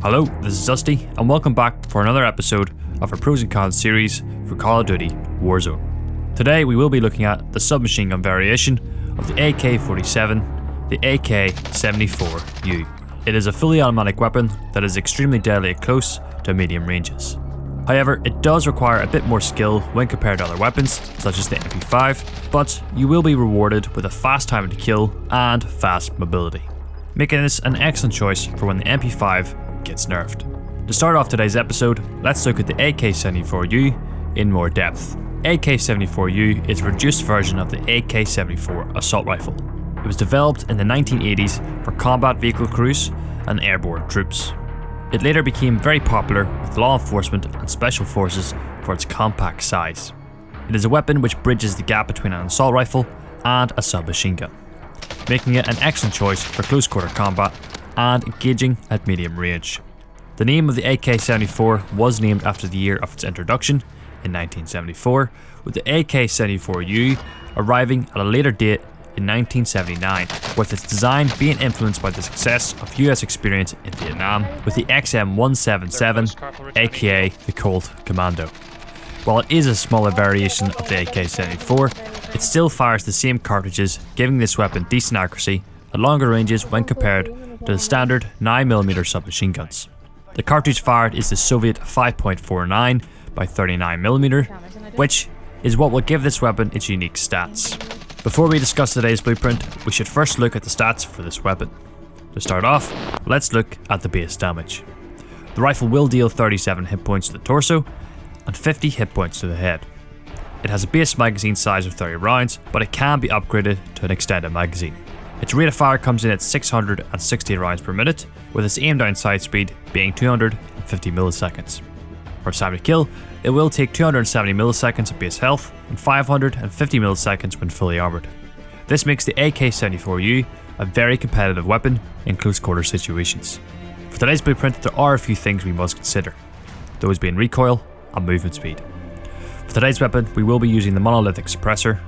Hello, this is Dusty, and welcome back for another episode of our Pros and Cons series for Call of Duty Warzone. Today we will be looking at the submachine gun variation of the AK-47, the AK74U. It is a fully automatic weapon that is extremely deadly at close to medium ranges. However, it does require a bit more skill when compared to other weapons, such as the MP5, but you will be rewarded with a fast time to kill and fast mobility, making this an excellent choice for when the MP5 gets nerfed. To start off today's episode, let's look at the AK74U in more depth. AK74U is a reduced version of the AK74 assault rifle. It was developed in the 1980s for combat vehicle crews and airborne troops. It later became very popular with law enforcement and special forces for its compact size. It is a weapon which bridges the gap between an assault rifle and a submachine gun, making it an excellent choice for close quarter combat and engaging at medium range. The name of the AK-74 was named after the year of its introduction in 1974, with the AK-74U arriving at a later date in 1979, with its design being influenced by the success of US experience in Vietnam with the XM177, aka the Colt Commando. While it is a smaller variation of the AK-74, it still fires the same cartridges, giving this weapon decent accuracy at longer ranges when compared to the standard 9mm submachine guns. The cartridge fired is the Soviet 5.49 by 39mm, which is what will give this weapon its unique stats. Before we discuss today's blueprint, we should first look at the stats for this weapon. To start off, let's look at the base damage. The rifle will deal 37 hit points to the torso and 50 hit points to the head. It has a base magazine size of 30 rounds, but it can be upgraded to an extended magazine. Its rate of fire comes in at 660 rounds per minute, with its aim down sight speed being 250 milliseconds. For its time to kill, it will take 270 milliseconds at base health and 550 milliseconds when fully armoured. This makes the AK-74U a very competitive weapon in close quarter situations. For today's blueprint, there are a few things we must consider, those being recoil and movement speed. For today's weapon, we will be using the monolithic suppressor,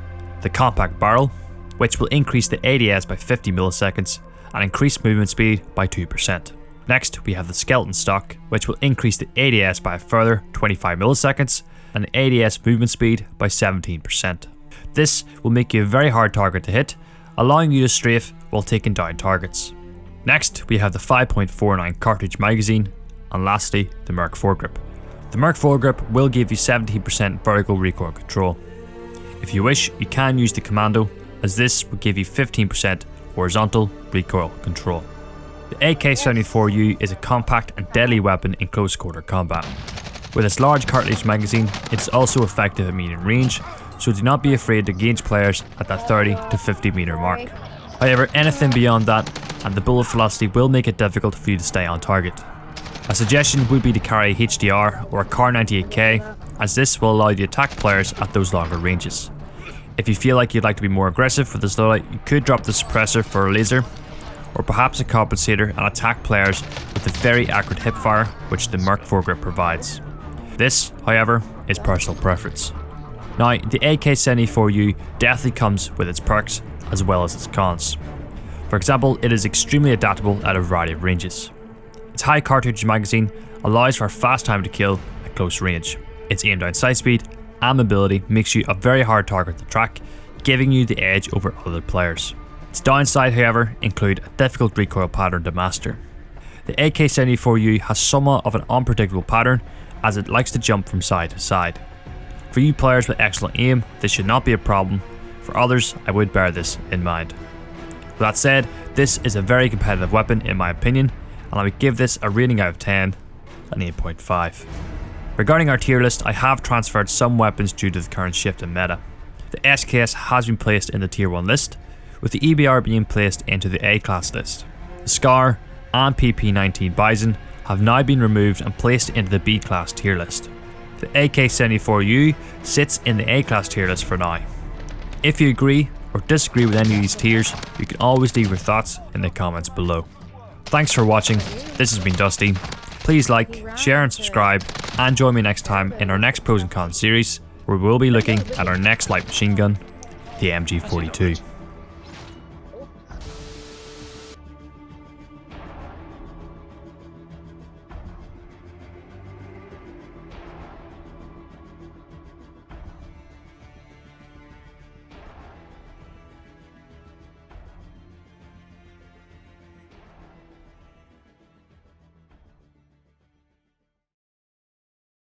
the compact barrel, which will increase the ADS by 50 milliseconds and increase movement speed by 2%. Next, we have the skeleton stock, which will increase the ADS by a further 25 milliseconds and the ADS movement speed by 17%. This will make you a very hard target to hit, allowing you to strafe while taking down targets. Next, we have the 5.49 cartridge magazine, and lastly, the Merc foregrip. The Merc foregrip will give you 17% vertical recoil control. If you wish, you can use the Commando, as this will give you 15% horizontal recoil control. The AK-74U is a compact and deadly weapon in close quarter combat. With its large cartridge magazine, it is also effective at medium range, so do not be afraid to engage players at that 30 to 50 meter mark. However, anything beyond that and the bullet velocity will make it difficult for you to stay on target. A suggestion would be to carry a HDR or a Kar98K, as this will allow you to attack players at those longer ranges. If you feel like you'd like to be more aggressive with this loadout, you could drop the suppressor for a laser, or perhaps a compensator, and attack players with the very accurate hipfire which the Merc foregrip provides. This, however, is personal preference. Now, the AK-74U definitely comes with its perks as well as its cons. For example, it is extremely adaptable at a variety of ranges. Its high cartridge magazine allows for a fast time to kill at close range. Its aim down sight speed and mobility makes you a very hard target to track, giving you the edge over other players. Its downside, however, include a difficult recoil pattern to master. The AK-74U has somewhat of an unpredictable pattern, as it likes to jump from side to side. For you players with excellent aim, this should not be a problem. For others, I would bear this in mind. With that said, this is a very competitive weapon in my opinion, and I would give this a rating out of 10, an 8.5. Regarding our tier list, I have transferred some weapons due to the current shift in meta. The SKS has been placed in the tier 1 list, with the EBR being placed into the A class list. The SCAR and PP19 Bison have now been removed and placed into the B class tier list. The AK-74U sits in the A class tier list for now. If you agree or disagree with any of these tiers, you can always leave your thoughts in the comments below. Thanks for watching, this has been Dusty. Please like, share and subscribe, and join me next time in our next Pros and Cons series, where we will be looking at our next light machine gun, the MG42.